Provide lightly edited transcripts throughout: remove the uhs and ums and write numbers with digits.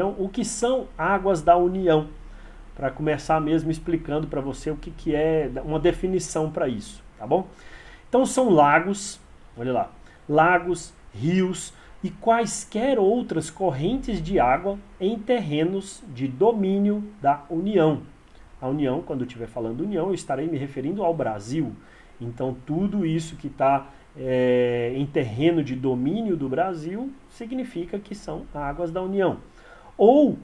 O que são águas da União? Para começar mesmo explicando para você o que é uma definição para isso, tá bom? Então são lagos, olha lá, lagos, rios e quaisquer outras correntes de água em terrenos de domínio da União. A União, quando eu estiver falando União, eu estarei me referindo ao Brasil. Então tudo isso que está em terreno de domínio do Brasil significa que são águas da União. Ou,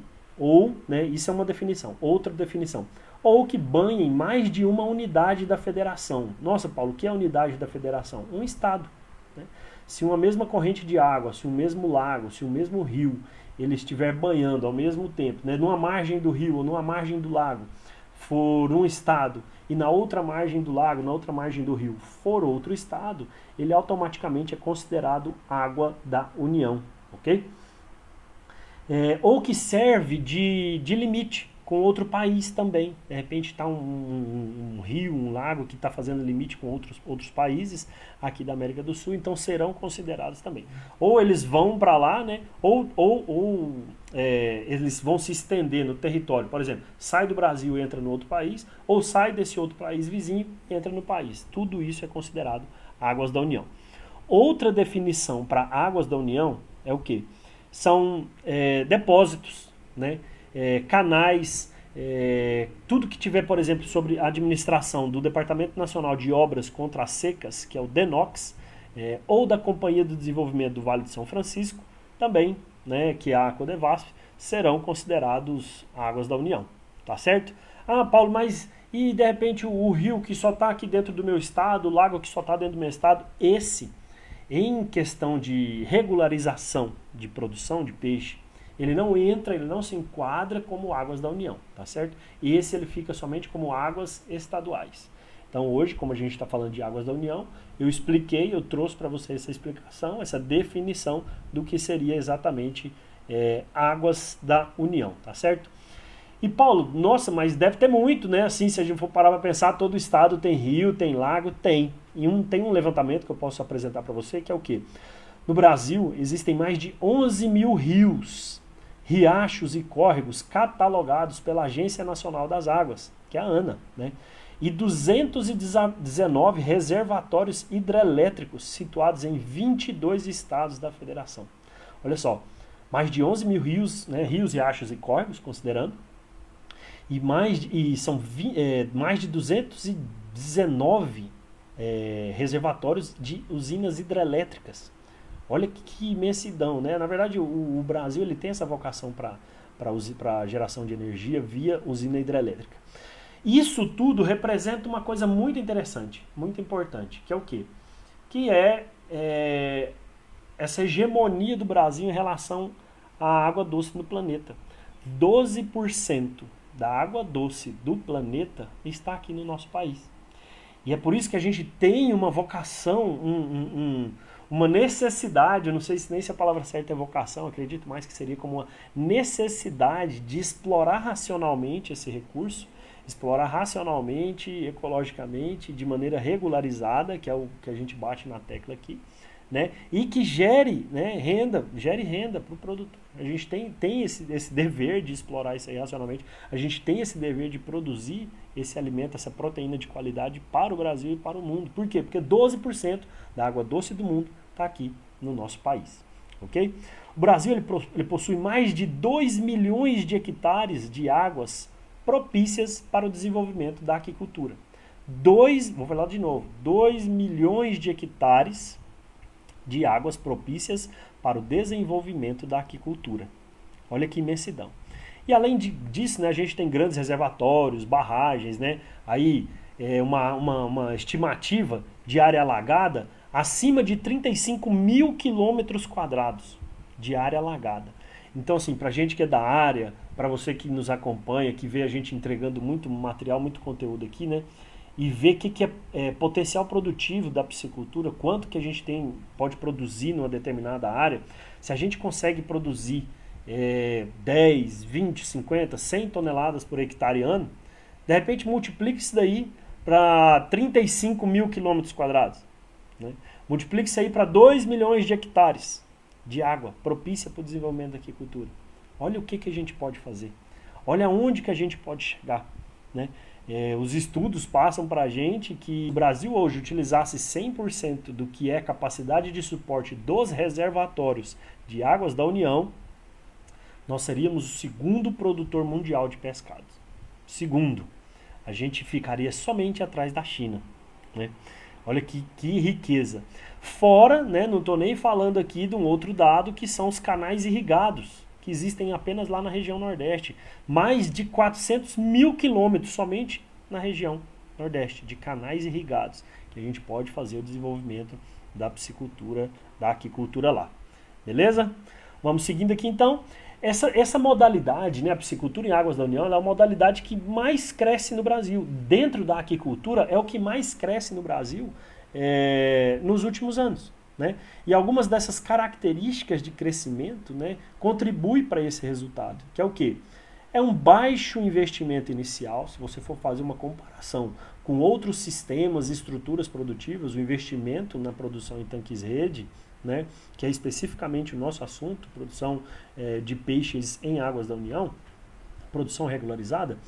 né, isso é uma definição, outra definição, ou que banhem mais de uma unidade da federação. Nossa, Paulo, o que é a unidade da federação? Um estado. Né? Se uma mesma corrente de água, se um mesmo lago, se um mesmo rio, ele estiver banhando ao mesmo tempo, né, numa margem do rio ou numa margem do lago, for um estado, e na outra margem do lago, na outra margem do rio, for outro estado, ele automaticamente é considerado água da União, ok? Ou que serve de limite com outro país também. De repente está um rio, um lago que está fazendo limite com outros países aqui da América do Sul, então serão considerados também. Ou eles vão para lá, né? Ou eles vão se estender no território. Por exemplo, sai do Brasil e entra no outro país, ou sai desse outro país vizinho e entra no país. Tudo isso é considerado águas da União. Outra definição para águas da União é o quê? São depósitos, né? Canais, tudo que tiver, por exemplo, sobre a administração do Departamento Nacional de Obras contra as Secas, que é o DENOX, ou da Companhia do Desenvolvimento do Vale de São Francisco, também, né, que é a Codevasf, serão considerados águas da União, tá certo? Ah, Paulo, mas e de repente o rio que só está aqui dentro do meu estado, o lago que só está dentro do meu estado, em questão de regularização de produção de peixe, ele não entra, ele não se enquadra como águas da União, tá certo? E esse ele fica somente como águas estaduais. Então hoje, como a gente está falando de águas da União, eu trouxe para você essa explicação, essa definição do que seria exatamente águas da União, tá certo? E Paulo, nossa, mas deve ter muito, né? Assim, se a gente for parar para pensar, todo estado tem rio, tem lago, tem. E tem um levantamento que eu posso apresentar para você, que é o quê? No Brasil, existem mais de 11 mil rios, riachos e córregos catalogados pela Agência Nacional das Águas, que é a ANA, né? E 219 reservatórios hidrelétricos situados em 22 estados da federação. Olha só, mais de 11 mil rios, né, rios, riachos e córregos, considerando, são mais de 219 reservatórios de usinas hidrelétricas. Olha que imensidão, né? Na verdade, o Brasil ele tem essa vocação para geração de energia via usina hidrelétrica. Isso tudo representa uma coisa muito interessante, muito importante, que é o quê? Que é essa hegemonia do Brasil em relação à água doce no planeta. 12% da água doce do planeta está aqui no nosso país. E é por isso que a gente tem uma vocação, uma necessidade, eu não sei se a palavra certa é vocação, acredito mais que seria como uma necessidade de explorar racionalmente esse recurso, explorar racionalmente, ecologicamente, de maneira regularizada, que é o que a gente bate na tecla aqui, né? E que gere, né, renda para o produtor. A gente tem esse dever de explorar isso aí racionalmente, a gente tem esse dever de produzir esse alimento, essa proteína de qualidade para o Brasil e para o mundo. Por quê? Porque 12% da água doce do mundo está aqui no nosso país. Ok? O Brasil ele possui mais de 2 milhões de hectares de águas propícias para o desenvolvimento da aquicultura. Vou falar de novo, 2 milhões de hectares de águas propícias para o desenvolvimento da aquicultura. Olha que imensidão. E além disso, né, a gente tem grandes reservatórios, barragens, né, aí uma estimativa de área alagada acima de 35 mil quilômetros quadrados de área alagada. Então, assim, para a gente que é da área, para você que nos acompanha, que vê a gente entregando muito material, muito conteúdo aqui, né, e ver o que é potencial produtivo da piscicultura, quanto que a gente pode produzir numa determinada área, se a gente consegue produzir 10, 20, 50, 100 toneladas por hectare ano, de repente multiplique isso daí para 35 mil quilômetros quadrados. Né? Multiplique isso aí para 2 milhões de hectares de água propícia para o desenvolvimento da aquicultura. Olha o que a gente pode fazer. Olha onde que a gente pode chegar, né? Os estudos passam para a gente que o Brasil hoje utilizasse 100% do que é capacidade de suporte dos reservatórios de águas da União, nós seríamos o segundo produtor mundial de pescado. Segundo, a gente ficaria somente atrás da China, né? Olha que riqueza. Fora, né, não estou nem falando aqui de um outro dado, que são os canais irrigados, que existem apenas lá na região Nordeste. Mais de 400 mil quilômetros somente na região Nordeste, de canais irrigados, que a gente pode fazer o desenvolvimento da piscicultura, da aquicultura lá. Beleza? Vamos seguindo aqui então. Essa modalidade, né, a piscicultura em águas da União, ela é a modalidade que mais cresce no Brasil. Dentro da aquicultura, é o que mais cresce no Brasil nos últimos anos. Né? E algumas dessas características de crescimento, né, contribuem para esse resultado, que é o quê? É um baixo investimento inicial. Se você for fazer uma comparação com outros sistemas e estruturas produtivas, o investimento na produção em tanques-rede, né, que é especificamente o nosso assunto, produção de peixes em águas da União, produção regularizada,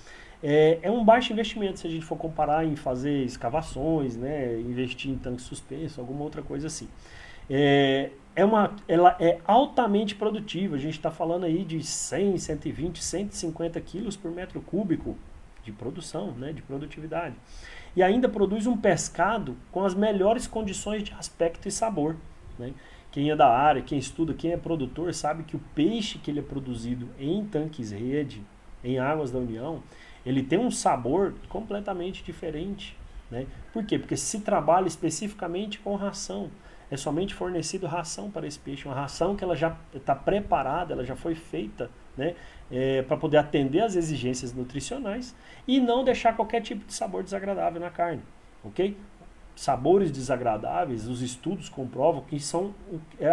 é um baixo investimento se a gente for comparar em fazer escavações, né, investir em tanque suspenso, alguma outra coisa assim. Ela é altamente produtiva, a gente está falando aí de 100, 120, 150 quilos por metro cúbico de produção, né, de produtividade. E ainda produz um pescado com as melhores condições de aspecto e sabor. Né? Quem é da área, quem estuda, quem é produtor, sabe que o peixe que ele é produzido em tanques-rede, em águas da União, ele tem um sabor completamente diferente. Né? Por quê? Porque se trabalha especificamente com ração. É somente fornecido ração para esse peixe, uma ração que ela já está preparada, ela já foi feita, né, para poder atender às exigências nutricionais e não deixar qualquer tipo de sabor desagradável na carne, ok? Sabores desagradáveis, os estudos comprovam que são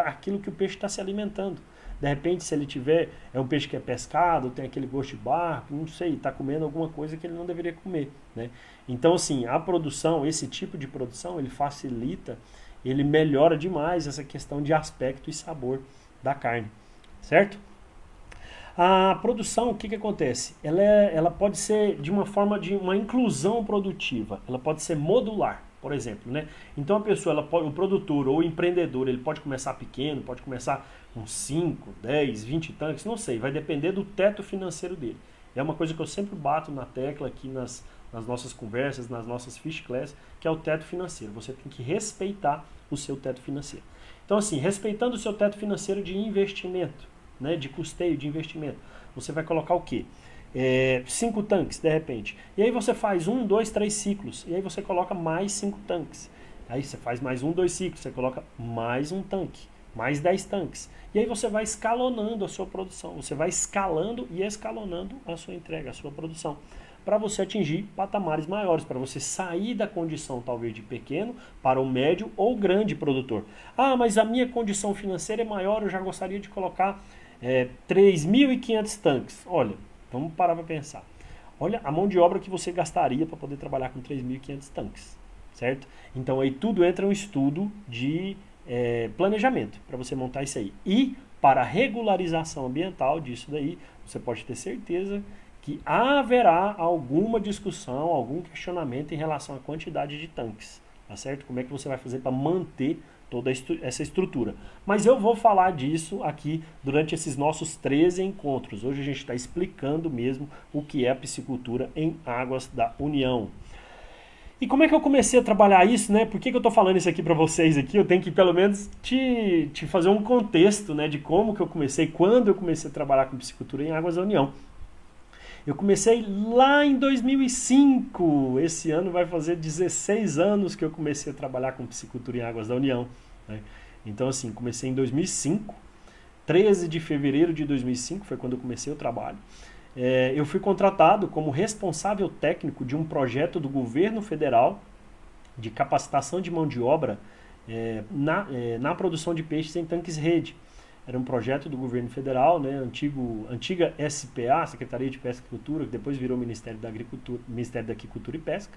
aquilo que o peixe está se alimentando. De repente, se ele tiver, é um peixe que é pescado, tem aquele gosto de barco, não sei, está comendo alguma coisa que ele não deveria comer, né? Então, assim, a produção, esse tipo de produção, ele facilita, ele melhora demais essa questão de aspecto e sabor da carne, certo? A produção, o que acontece? Ela pode ser de uma forma de uma inclusão produtiva, ela pode ser modular, por exemplo, né? Então a pessoa, o produtor ou o empreendedor, ele pode começar pequeno, pode começar com 5, 10, 20 tanques, não sei, vai depender do teto financeiro dele. É uma coisa que eu sempre bato na tecla aqui nas nossas conversas, nas nossas Fish Class, que é o teto financeiro. Você tem que respeitar o seu teto financeiro. Então, assim, respeitando o seu teto financeiro de investimento, né, de custeio, de investimento, você vai colocar o quê? 5 tanques, de repente. E aí você faz 1, 2, 3 ciclos. E aí você coloca mais 5 tanques. Aí você faz mais 1, 2 ciclos. Você coloca mais um tanque. Mais 10 tanques. E aí você vai escalonando a sua produção. Você vai escalando e escalonando a sua entrega, a sua produção, para você atingir patamares maiores, para você sair da condição talvez de pequeno para o médio ou grande produtor. Ah, mas a minha condição financeira é maior, eu já gostaria de colocar 3.500 tanques. Olha, vamos parar para pensar. Olha a mão de obra que você gastaria para poder trabalhar com 3.500 tanques, certo? Então aí tudo entra um estudo de planejamento para você montar isso aí. E para a regularização ambiental disso daí, você pode ter certeza que haverá alguma discussão, algum questionamento em relação à quantidade de tanques, tá certo? Como é que você vai fazer para manter toda essa estrutura. Mas eu vou falar disso aqui durante esses nossos 13 encontros. Hoje a gente está explicando mesmo o que é a piscicultura em águas da União. E como é que eu comecei a trabalhar isso, né? Por que eu estou falando isso aqui para vocês aqui? Eu tenho que pelo menos te fazer um contexto, né, de como que eu comecei, quando eu comecei a trabalhar com piscicultura em águas da União. Eu comecei lá em 2005, esse ano vai fazer 16 anos que eu comecei a trabalhar com piscicultura em águas da União. Né? Então assim, comecei em 2005, 13 de fevereiro de 2005 foi quando eu comecei o trabalho. Eu fui contratado como responsável técnico de um projeto do governo federal de capacitação de mão de obra na produção de peixes em tanques-rede. Era um projeto do governo federal, né, antiga SPA, Secretaria de Pesca e Agricultura, que depois virou Ministério da Agricultura, Ministério da Agricultura e Pesca.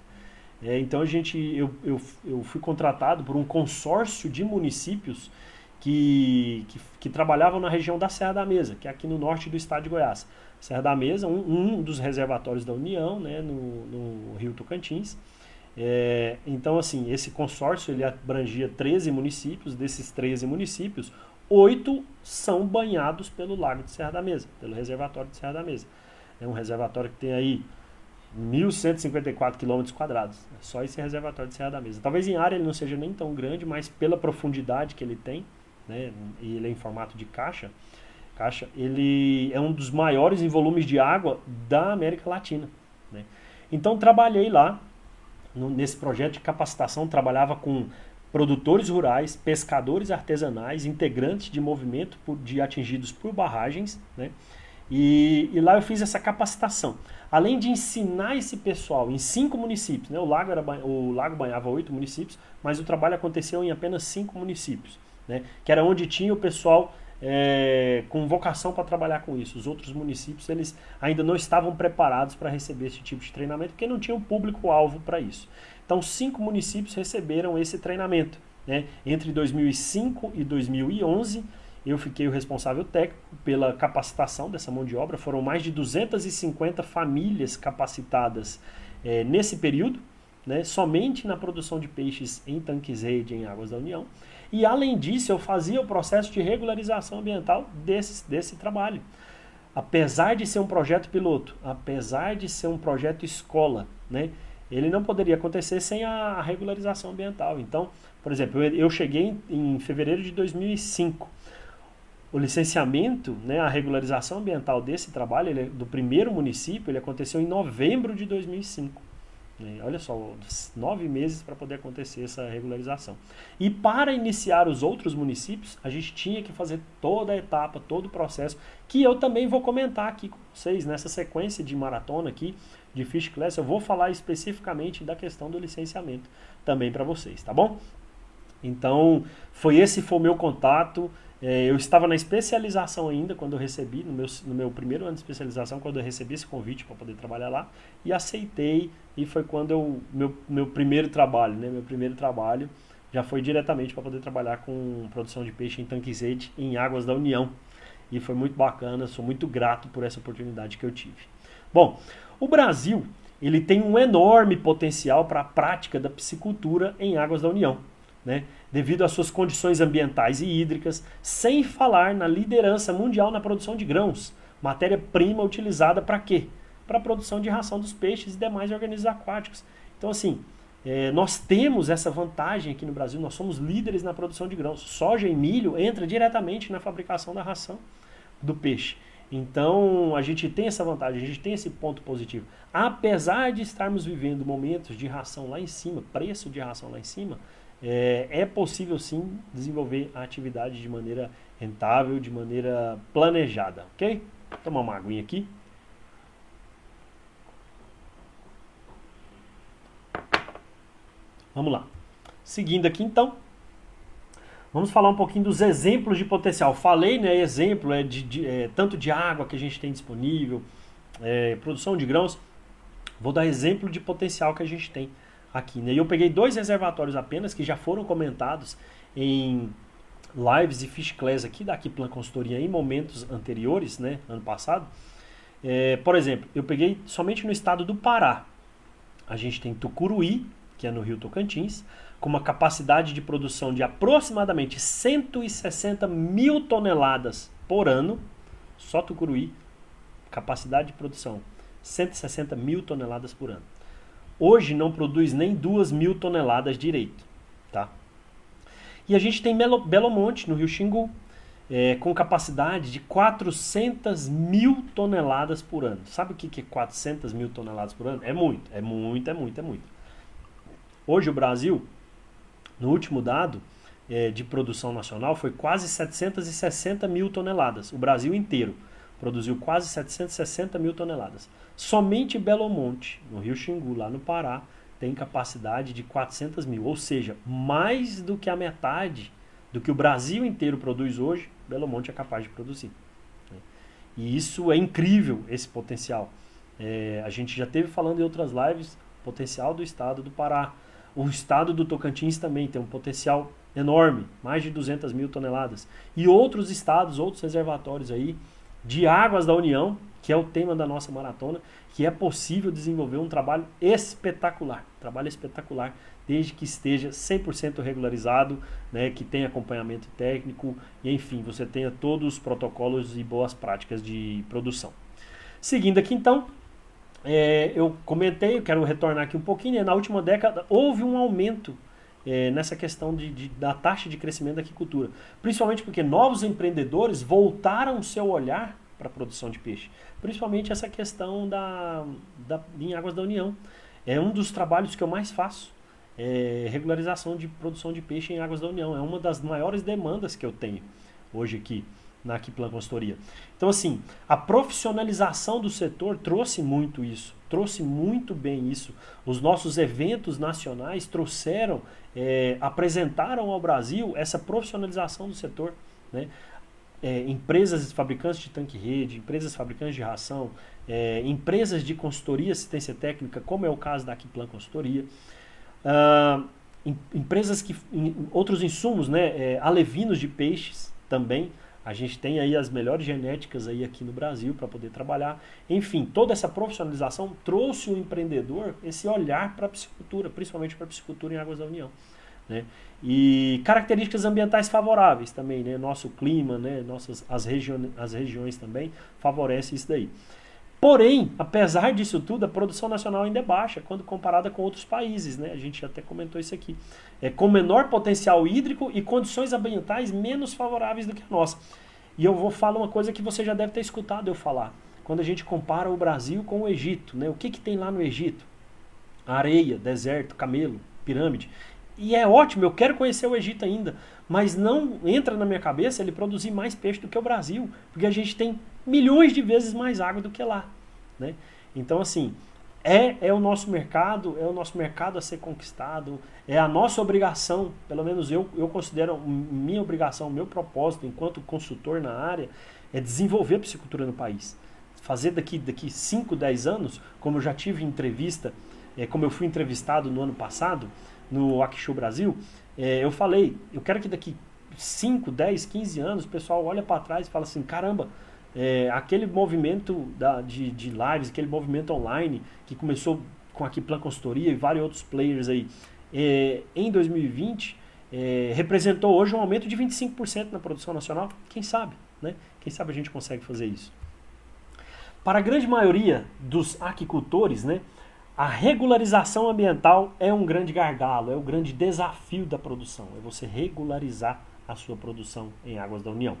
Então eu fui contratado por um consórcio de municípios que trabalhavam na região da Serra da Mesa, que é aqui no norte do estado de Goiás. Serra da Mesa, um dos reservatórios da União, né, no Rio Tocantins. Então, assim, esse consórcio ele abrangia 13 municípios. Desses 13 municípios, 8 são banhados pelo Lago de Serra da Mesa, pelo reservatório de Serra da Mesa. É um reservatório que tem aí 1.154 km². É só esse reservatório de Serra da Mesa. Talvez em área ele não seja nem tão grande, mas pela profundidade que ele tem, né, e ele é em formato de caixa, ele é um dos maiores em volumes de água da América Latina, né? Então trabalhei lá, nesse projeto de capacitação, trabalhava com produtores rurais, pescadores artesanais, integrantes de movimento de atingidos por barragens, né? E lá eu fiz essa capacitação. Além de ensinar esse pessoal em 5 municípios, né? O lago banhava 8 municípios, mas o trabalho aconteceu em apenas 5 municípios, né? Que era onde tinha o pessoal com vocação para trabalhar com isso. Os outros municípios eles ainda não estavam preparados para receber esse tipo de treinamento, porque não tinha um público-alvo para isso. Então 5 municípios receberam esse treinamento, né? Entre 2005 e 2011, eu fiquei o responsável técnico pela capacitação dessa mão de obra. Foram mais de 250 famílias capacitadas nesse período, né? Somente na produção de peixes em tanques rede em águas da União. E além disso, eu fazia o processo de regularização ambiental desse trabalho. Apesar de ser um projeto piloto, apesar de ser um projeto escola, né, ele não poderia acontecer sem a regularização ambiental. Então, por exemplo, eu cheguei em fevereiro de 2005. O licenciamento, né, a regularização ambiental desse trabalho, do primeiro município, ele aconteceu em novembro de 2005. Olha só, 9 meses para poder acontecer essa regularização. E para iniciar os outros municípios, a gente tinha que fazer toda a etapa, todo o processo, que eu também vou comentar aqui com vocês, nessa sequência de maratona aqui, de Fish Class, eu vou falar especificamente da questão do licenciamento também para vocês, tá bom? Então, foi o meu contato. Eu estava na especialização ainda quando eu recebi, no meu primeiro ano de especialização, quando eu recebi esse convite para poder trabalhar lá, e aceitei, e foi quando meu primeiro trabalho, né, meu primeiro trabalho já foi diretamente para poder trabalhar com produção de peixe em tanques rede em águas da União, e foi muito bacana, sou muito grato por essa oportunidade que eu tive. Bom, o Brasil, ele tem um enorme potencial para a prática da piscicultura em águas da União, né? Devido às suas condições ambientais e hídricas, sem falar na liderança mundial na produção de grãos, matéria-prima utilizada para quê? Para a produção de ração dos peixes e demais organismos aquáticos. Então, assim, nós temos essa vantagem aqui no Brasil, nós somos líderes na produção de grãos. Soja e milho entra diretamente na fabricação da ração do peixe. Então, a gente tem essa vantagem, a gente tem esse ponto positivo. Apesar de estarmos vivendo momentos de ração lá em cima, preço de ração lá em cima, é possível sim desenvolver a atividade de maneira rentável, de maneira planejada, ok? Vou tomar uma aguinha aqui. Vamos lá. Seguindo aqui então, vamos falar um pouquinho dos exemplos de potencial. Falei, né, exemplo tanto de água que a gente tem disponível, produção de grãos. Vou dar exemplo de potencial que a gente tem aqui, né? E eu peguei 2 reservatórios apenas que já foram comentados em lives e Fish Class aqui da Aquiplan Consultoria em momentos anteriores, né, ano passado. Por exemplo, eu peguei somente no estado do Pará. A gente tem Tucuruí, que é no Rio Tocantins, com uma capacidade de produção de aproximadamente 160 mil toneladas por ano. Só Tucuruí, capacidade de produção 160 mil toneladas por ano. Hoje não produz nem 2.000 toneladas direito, tá? E a gente tem Belo Monte, no Rio Xingu, com capacidade de 400 mil toneladas por ano. Sabe o que é 400 mil toneladas por ano? É muito, é muito, é muito, é muito. Hoje o Brasil, no último dado de produção nacional, foi quase 760 mil toneladas. O Brasil inteiro produziu quase 760 mil toneladas. Somente Belo Monte, no Rio Xingu, lá no Pará, tem capacidade de 400 mil. Ou seja, mais do que a metade do que o Brasil inteiro produz hoje, Belo Monte é capaz de produzir. E isso é incrível, esse potencial. A gente já teve falando em outras lives, potencial do estado do Pará. O estado do Tocantins também tem um potencial enorme, mais de 200 mil toneladas. E outros estados, outros reservatórios aí, de águas da União, que é o tema da nossa maratona, que é possível desenvolver um trabalho espetacular, desde que esteja 100% regularizado, né, que tenha acompanhamento técnico, e enfim, você tenha todos os protocolos e boas práticas de produção. Seguindo aqui então, eu comentei, eu quero retornar aqui um pouquinho, né, na última década houve um aumento nessa questão da taxa de crescimento da aquicultura, principalmente porque novos empreendedores voltaram o seu olhar para a produção de peixe, principalmente essa questão em Águas da União. É um dos trabalhos que eu mais faço, regularização de produção de peixe em Águas da União. É uma das maiores demandas que eu tenho hoje aqui na Aquiplan Consultoria. Então, assim, a profissionalização do setor trouxe muito isso, trouxe muito bem isso. Os nossos eventos nacionais trouxeram, apresentaram ao Brasil essa profissionalização do setor, né? Empresas fabricantes de tanque-rede, empresas fabricantes de ração, empresas de consultoria e assistência técnica, como é o caso da Aquiplan Consultoria, empresas outros insumos, né, alevinos de peixes também. A gente tem aí as melhores genéticas aí aqui no Brasil para poder trabalhar. Enfim, toda essa profissionalização trouxe o empreendedor esse olhar para a piscicultura, principalmente para a piscicultura em Águas da União, né? E características ambientais favoráveis também, né? Nosso clima, né? As regiões também favorecem isso daí. Porém, apesar disso tudo, a produção nacional ainda é baixa quando comparada com outros países, né? A gente até comentou isso aqui. Com menor potencial hídrico e condições ambientais menos favoráveis do que a nossa. E eu vou falar uma coisa que você já deve ter escutado eu falar. Quando a gente compara o Brasil com o Egito, né? O que tem lá no Egito? Areia, deserto, camelo, pirâmide. E é ótimo, eu quero conhecer o Egito ainda, mas não entra na minha cabeça ele produzir mais peixe do que o Brasil, porque a gente tem milhões de vezes mais água do que lá, né? Então, assim, é o nosso mercado a ser conquistado, é a nossa obrigação, pelo menos eu considero minha obrigação, meu propósito enquanto consultor na área, é desenvolver a piscicultura no país. Fazer daqui 5, 10 anos, como eu já tive entrevista, como eu fui entrevistado no ano passado, no Aquishow Brasil, eu falei, eu quero que daqui 5, 10, 15 anos o pessoal olha para trás e fala assim, caramba, aquele movimento de lives, aquele movimento online que começou com a Aquiplan Consultoria e vários outros players aí, em 2020, representou hoje um aumento de 25% na produção nacional. Quem sabe, né? Quem sabe a gente consegue fazer isso. Para a grande maioria dos aquicultores, né, a regularização ambiental é um grande gargalo, é o grande desafio da produção, é você regularizar a sua produção em Águas da União.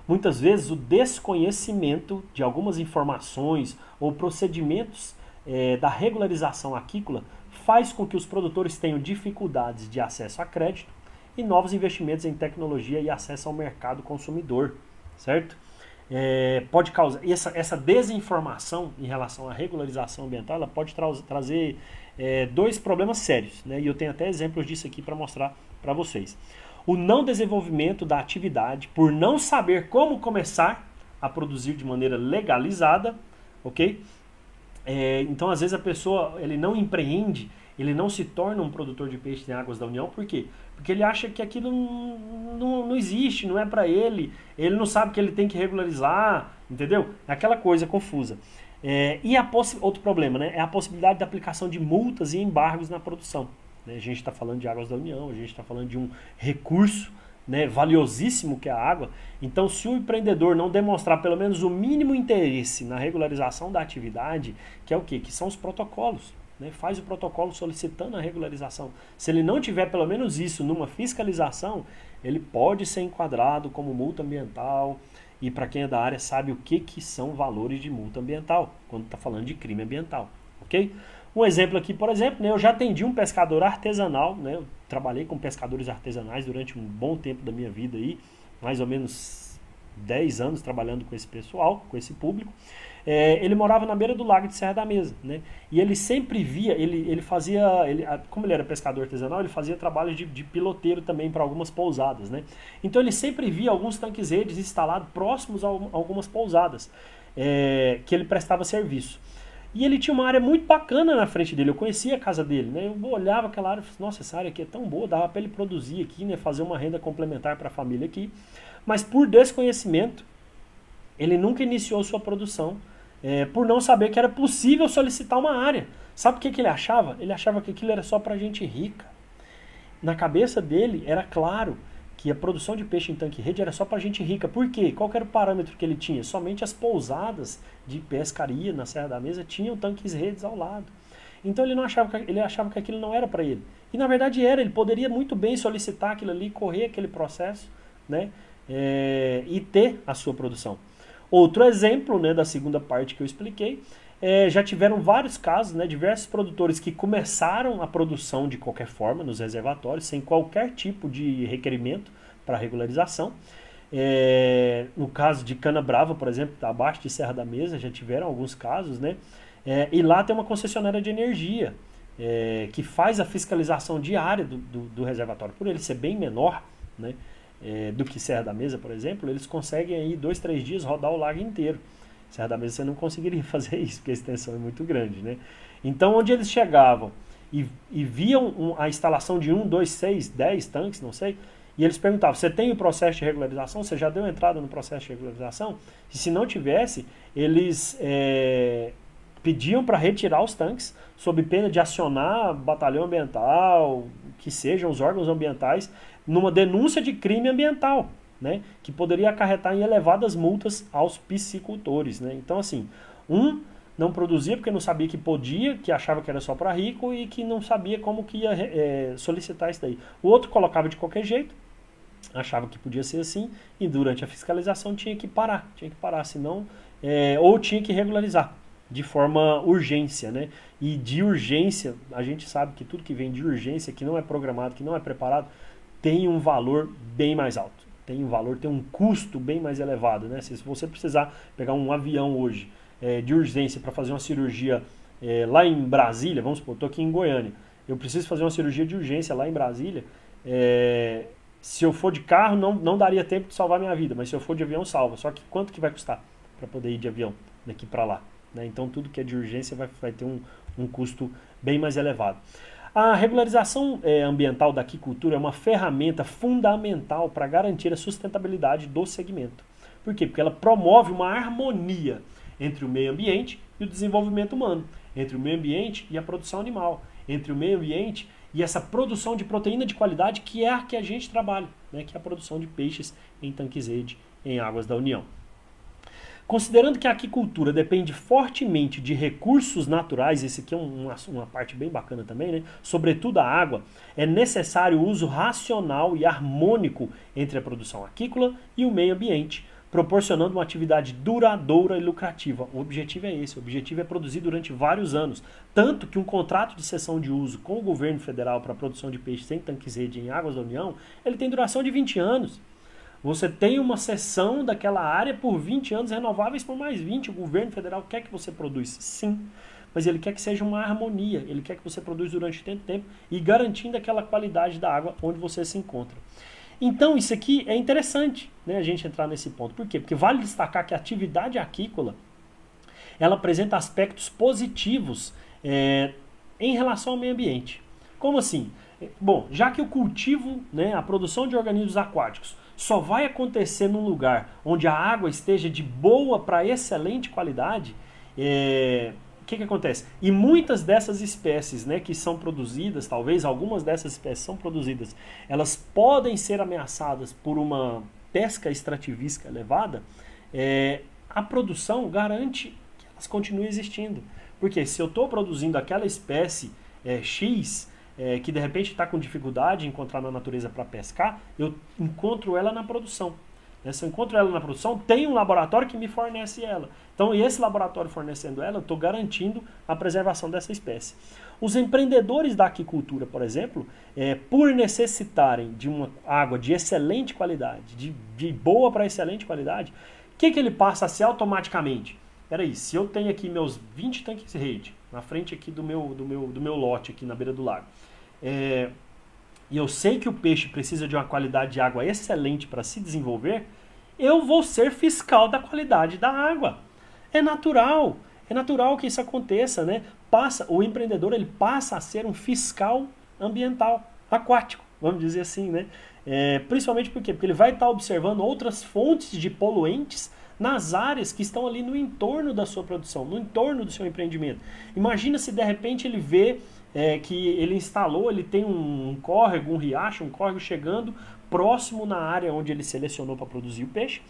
Muitas vezes o desconhecimento de algumas informações ou procedimentos da regularização aquícola faz com que os produtores tenham dificuldades de acesso a crédito e novos investimentos em tecnologia e acesso ao mercado consumidor, certo? Pode causar essa desinformação em relação à regularização ambiental, ela pode trazer dois problemas sérios, né? E eu tenho até exemplos disso aqui para mostrar para vocês. O não desenvolvimento da atividade por não saber como começar a produzir de maneira legalizada, ok? Então, às vezes a pessoa ele não empreende, ele não se torna um produtor de peixe em Águas da União, por quê? Porque ele acha que aquilo não existe, não é para ele não sabe que ele tem que regularizar, entendeu? É aquela coisa confusa. Outro problema, né? É a possibilidade da aplicação de multas e embargos na produção. Né? A gente está falando de Águas da União, a gente está falando de um recurso, né, valiosíssimo que é a água. Então, se o empreendedor não demonstrar pelo menos o mínimo interesse na regularização da atividade, que é o quê? Que são os protocolos. Né? Faz o protocolo solicitando a regularização. Se ele não tiver pelo menos isso numa fiscalização, ele pode ser enquadrado como multa ambiental. E para quem é da área sabe o que são valores de multa ambiental, quando está falando de crime ambiental. Ok? Um exemplo aqui, por exemplo, né, eu já atendi um pescador artesanal, né, eu trabalhei com pescadores artesanais durante um bom tempo da minha vida aí, mais ou menos 10 anos trabalhando com esse pessoal, com esse público. Ele morava na beira do lago de Serra da Mesa, né, e ele sempre via, ele fazia, como ele era pescador artesanal, ele fazia trabalho de piloteiro também para algumas pousadas, né, então ele sempre via alguns tanques-redes instalados próximos a algumas pousadas, que ele prestava serviço. E ele tinha uma área muito bacana na frente dele, eu conhecia a casa dele, né? Eu olhava aquela área e falei, nossa, essa área aqui é tão boa, dava para ele produzir aqui, né? Fazer uma renda complementar para a família aqui. Mas por desconhecimento, ele nunca iniciou sua produção, por não saber que era possível solicitar uma área. Sabe o que ele achava? Ele achava que aquilo era só para gente rica. Na cabeça dele era claro que a produção de peixe em tanque-rede era só para gente rica. Por quê? Qual que era o parâmetro que ele tinha? Somente as pousadas de pescaria na Serra da Mesa tinham tanques-redes ao lado. Então ele achava que aquilo não era para ele. E na verdade era, ele poderia muito bem solicitar aquilo ali, correr aquele processo, né? E ter a sua produção. Outro exemplo, né, da segunda parte que eu expliquei, já tiveram vários casos, né, diversos produtores que começaram a produção de qualquer forma nos reservatórios, sem qualquer tipo de requerimento para regularização. No caso de Cana Brava, por exemplo, abaixo de Serra da Mesa, já tiveram alguns casos, né? E lá tem uma concessionária de energia que faz a fiscalização diária do reservatório. Por ele ser bem menor, né, do que Serra da Mesa, por exemplo, eles conseguem aí 2, 3 dias rodar o lago inteiro. Serra da Mesa você não conseguiria fazer isso, porque a extensão é muito grande, né? Então, onde eles chegavam e viam a instalação de 1, 2, 6, 10 tanques, não sei, e eles perguntavam, você tem o processo de regularização? Você já deu entrada no processo de regularização? E se não tivesse, eles pediam para retirar os tanques, sob pena de acionar batalhão ambiental, que sejam os órgãos ambientais, numa denúncia de crime ambiental, né, que poderia acarretar em elevadas multas aos piscicultores, né? Então, assim, não produzia porque não sabia que podia, que achava que era só para rico e que não sabia como que ia solicitar isso daí. O outro colocava de qualquer jeito, achava que podia ser assim, e durante a fiscalização tinha que parar, senão, ou tinha que regularizar de forma urgência, né? E de urgência, a gente sabe que tudo que vem de urgência, que não é programado, que não é preparado, tem um valor bem mais alto. Tem um custo bem mais elevado, né? Se você precisar pegar um avião hoje de urgência para fazer uma cirurgia lá em Brasília, vamos supor, estou aqui em Goiânia, eu preciso fazer uma cirurgia de urgência lá em Brasília, se eu for de carro não daria tempo de salvar minha vida, mas se eu for de avião salva. Só que quanto que vai custar para poder ir de avião daqui para lá, né? Então tudo que é de urgência vai ter um custo bem mais elevado. A regularização ambiental da aquicultura é uma ferramenta fundamental para garantir a sustentabilidade do segmento. Por quê? Porque ela promove uma harmonia entre o meio ambiente e o desenvolvimento humano, entre o meio ambiente e a produção animal, entre o meio ambiente e essa produção de proteína de qualidade que é a que a gente trabalha, né? Que é a produção de peixes em tanques-rede em águas da União. Considerando que a aquicultura depende fortemente de recursos naturais, esse aqui é uma parte bem bacana também, né? Sobretudo a água, é necessário o uso racional e harmônico entre a produção aquícola e o meio ambiente, proporcionando uma atividade duradoura e lucrativa. O objetivo é esse, o objetivo é produzir durante vários anos. Tanto que um contrato de cessão de uso com o governo federal para a produção de peixes em tanques-rede em águas da União, ele tem duração de 20 anos. Você tem uma cessão daquela área por 20 anos, renováveis por mais 20. O governo federal quer que você produza, sim. Mas ele quer que seja uma harmonia. Ele quer que você produza durante tanto tempo e garantindo aquela qualidade da água onde você se encontra. Então, isso aqui é interessante, né, a gente entrar nesse ponto. Por quê? Porque vale destacar que a atividade aquícola, ela apresenta aspectos positivos em relação ao meio ambiente. Como assim? Bom, já que o cultivo, né, a produção de organismos aquáticos, só vai acontecer num lugar onde a água esteja de boa para excelente qualidade, o que acontece? E muitas dessas espécies, né, que são produzidas, talvez algumas dessas espécies são produzidas, elas podem ser ameaçadas por uma pesca extrativística elevada, a produção garante que elas continuem existindo. Porque se eu estou produzindo aquela espécie X, que de repente está com dificuldade de encontrar na natureza para pescar, eu encontro ela na produção. Se eu encontro ela na produção, tem um laboratório que me fornece ela. Então, esse laboratório fornecendo ela, eu estou garantindo a preservação dessa espécie. Os empreendedores da aquicultura, por exemplo, por necessitarem de uma água de excelente qualidade, de boa para excelente qualidade, o que ele passa a ser automaticamente? Peraí, se eu tenho aqui meus 20 tanques rede, na frente aqui do meu lote, aqui na beira do lago, e eu sei que o peixe precisa de uma qualidade de água excelente para se desenvolver, eu vou ser fiscal da qualidade da água. É natural. É natural que isso aconteça, né? O empreendedor ele passa a ser um fiscal ambiental, aquático, vamos dizer assim, né? Principalmente por quê? Porque ele vai estar observando outras fontes de poluentes nas áreas que estão ali no entorno da sua produção, no entorno do seu empreendimento. Imagina se de repente ele vê que ele instalou, ele tem um córrego, um riacho, um córrego chegando próximo na área onde ele selecionou para produzir o peixe,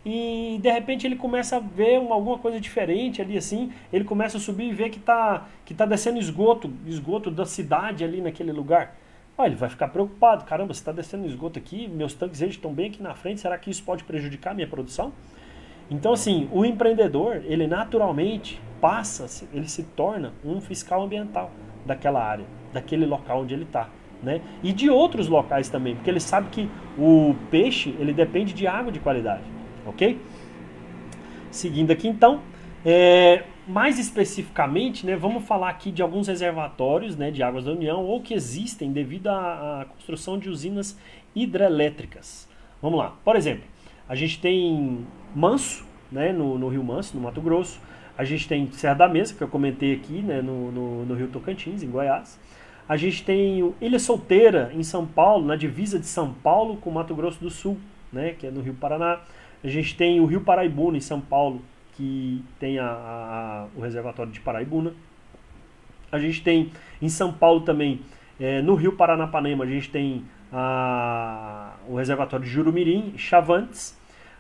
e de repente ele começa a ver alguma coisa diferente ali assim, ele começa a subir e ver que tá descendo esgoto da cidade ali naquele lugar. Ele vai ficar preocupado, caramba, se está descendo esgoto aqui, meus tanques estão bem aqui na frente, será que isso pode prejudicar a minha produção? Então assim, o empreendedor, ele naturalmente ele se torna um fiscal ambiental daquela área, daquele local onde ele está. Né? E de outros locais também, porque ele sabe que o peixe ele depende de água de qualidade, ok? Seguindo aqui então, mais especificamente, né, vamos falar aqui de alguns reservatórios, né, de águas da União ou que existem devido à construção de usinas hidrelétricas. Vamos lá, por exemplo, a gente tem Manso, né, no Rio Manso, no Mato Grosso. A gente tem Serra da Mesa, que eu comentei aqui, né, no Rio Tocantins, em Goiás. A gente tem Ilha Solteira, em São Paulo, na divisa de São Paulo com Mato Grosso do Sul, né, que é no Rio Paraná. A gente tem o Rio Paraibuna, em São Paulo, que tem o reservatório de Paraibuna. A gente tem em São Paulo também, no Rio Paranapanema, a gente tem o reservatório de Jurumirim, Chavantes.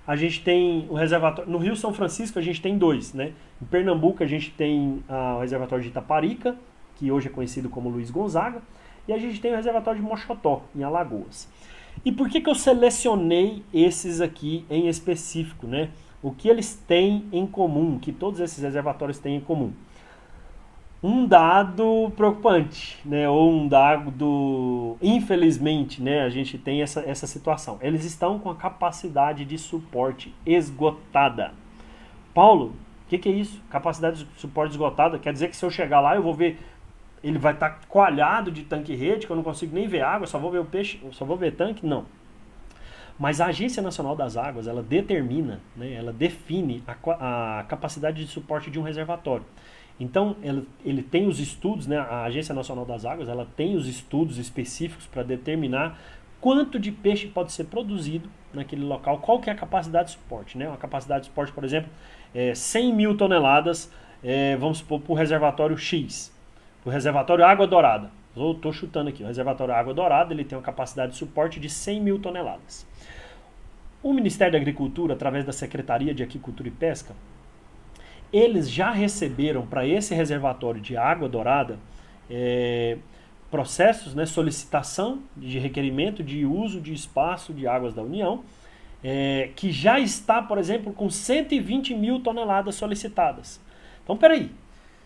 A gente tem o reservatório no Rio São Francisco, a gente tem 2, né? Em Pernambuco a gente tem o reservatório de Itaparica, que hoje é conhecido como Luiz Gonzaga, e a gente tem o reservatório de Mochotó, em Alagoas. E por que eu selecionei esses aqui em específico, né? O que eles têm em comum, que todos esses reservatórios têm em comum? Um dado preocupante, né? Ou um dado, infelizmente, né? A gente tem essa situação. Eles estão com a capacidade de suporte esgotada. Paulo, o que é isso? Capacidade de suporte esgotada? Quer dizer que se eu chegar lá eu vou ver, ele vai estar coalhado de tanque-rede, que eu não consigo nem ver água, só vou ver o peixe, só vou ver tanque? Não. Mas a Agência Nacional das Águas, ela determina, né, ela define a capacidade de suporte de um reservatório. Então, ele tem os estudos, né, a Agência Nacional das Águas, ela tem os estudos específicos para determinar quanto de peixe pode ser produzido naquele local, qual que é a capacidade de suporte. Né? Uma capacidade de suporte, por exemplo, 100 mil toneladas, vamos supor, para o reservatório X. O reservatório Água Dourada, estou chutando aqui, o reservatório Água Dourada ele tem uma capacidade de suporte de 100 mil toneladas. O Ministério da Agricultura, através da Secretaria de Aquicultura e Pesca, eles já receberam para esse reservatório de Água Dourada processos, né, solicitação de requerimento de uso de espaço de águas da União, que já está, por exemplo, com 120 mil toneladas solicitadas. Então, peraí,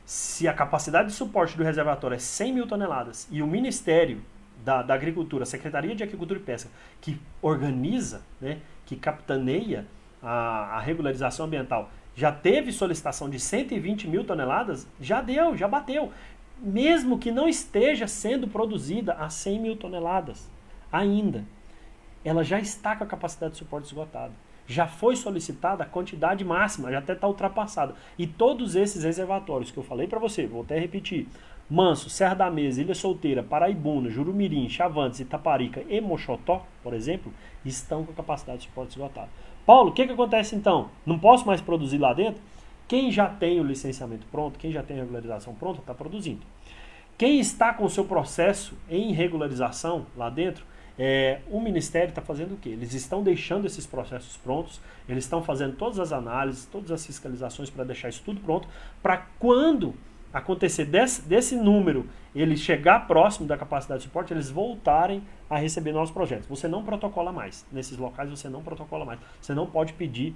se a capacidade de suporte do reservatório é 100 mil toneladas e o Ministério da Agricultura, a Secretaria de Aquicultura e Pesca, que organiza, né, que capitaneia a regularização ambiental, já teve solicitação de 120 mil toneladas, já bateu. Mesmo que não esteja sendo produzida a 100 mil toneladas ainda, ela já está com a capacidade de suporte esgotada. Já foi solicitada a quantidade máxima, já até está ultrapassada. E todos esses reservatórios que eu falei para você, vou até repetir, Manso, Serra da Mesa, Ilha Solteira, Paraibuna, Jurumirim, Chavantes, Itaparica e Mochotó, por exemplo, estão com a capacidade de suporte esgotada. Paulo, o que acontece então? Não posso mais produzir lá dentro? Quem já tem o licenciamento pronto, quem já tem a regularização pronta, está produzindo. Quem está com o seu processo em regularização lá dentro, o Ministério está fazendo o quê? Eles estão deixando esses processos prontos, eles estão fazendo todas as análises, todas as fiscalizações para deixar isso tudo pronto, para quando acontecer desse número, ele chegar próximo da capacidade de suporte, eles voltarem a receber novos projetos. Você não protocola mais. Nesses locais você não protocola mais. Você não pode pedir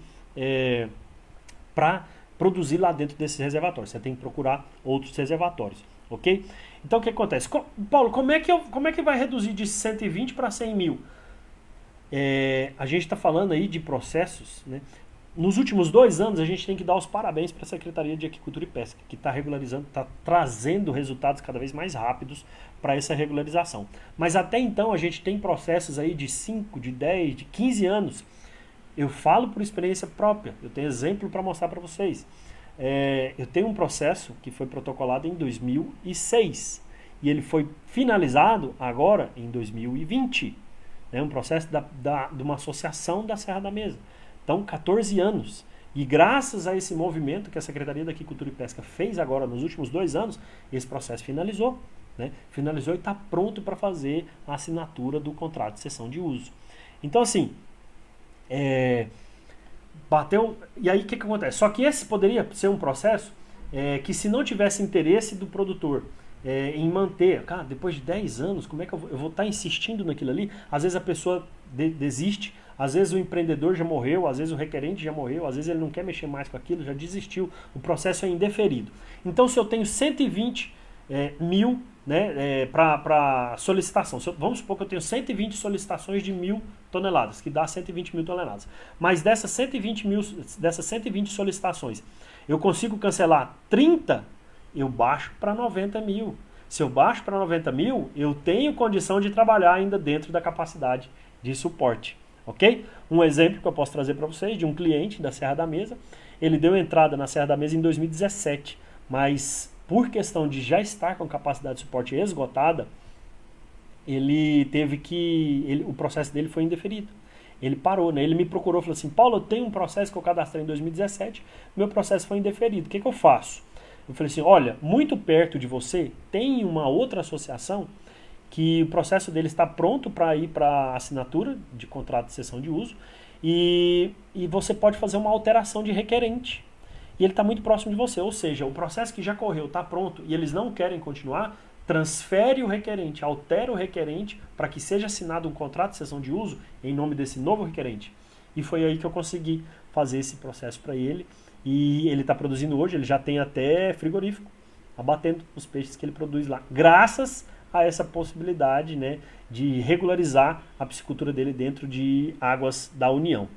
para produzir lá dentro desses reservatórios. Você tem que procurar outros reservatórios. Ok? Então o que acontece? Paulo, como é que vai reduzir de 120 para 100 mil? A gente está falando aí de processos, né? Nos últimos 2 anos, a gente tem que dar os parabéns para a Secretaria de Aquicultura e Pesca, que está regularizando, está trazendo resultados cada vez mais rápidos para essa regularização. Mas até então, a gente tem processos aí de 5, de 10, de 15 anos. Eu falo por experiência própria, eu tenho exemplo para mostrar para vocês. eu tenho um processo que foi protocolado em 2006 e ele foi finalizado agora em 2020. É um processo de uma associação da Serra da Mesa. Então, 14 anos. E graças a esse movimento que a Secretaria da Aquicultura e Pesca fez agora nos últimos 2 anos, esse processo finalizou. Né? Finalizou e está pronto para fazer a assinatura do contrato de cessão de uso. Então, assim, bateu. E aí o que acontece? Só que esse poderia ser um processo que, se não tivesse interesse do produtor em manter, cara, depois de 10 anos, como é que eu vou estar insistindo naquilo ali? Às vezes a pessoa desiste, às vezes o empreendedor já morreu, às vezes o requerente já morreu, às vezes ele não quer mexer mais com aquilo, já desistiu, o processo é indeferido. Então, se eu tenho 120 mil, né, para solicitação, vamos supor que eu tenho 120 solicitações de 1.000 toneladas, que dá 120 mil toneladas. Mas dessas 120 solicitações, eu consigo cancelar 30, eu baixo para 90 mil. Se eu baixo para 90 mil, eu tenho condição de trabalhar ainda dentro da capacidade de suporte. Ok? Um exemplo que eu posso trazer para vocês de um cliente da Serra da Mesa, ele deu entrada na Serra da Mesa em 2017, mas por questão de já estar com capacidade de suporte esgotada, ele teve que... o processo dele foi indeferido. Ele parou, né? Ele me procurou e falou assim: Paulo, eu tenho um processo que eu cadastrei em 2017, meu processo foi indeferido, o que eu faço? Eu falei assim: olha, muito perto de você tem uma outra associação que o processo dele está pronto para ir para assinatura de contrato de cessão de uso e você pode fazer uma alteração de requerente. E ele está muito próximo de você, ou seja, o processo que já correu está pronto e eles não querem continuar, transfere o requerente, altera o requerente para que seja assinado um contrato de cessão de uso em nome desse novo requerente. E foi aí que eu consegui fazer esse processo para ele. E ele está produzindo hoje, ele já tem até frigorífico, abatendo os peixes que ele produz lá, graças a essa possibilidade, né, de regularizar a piscicultura dele dentro de águas da União.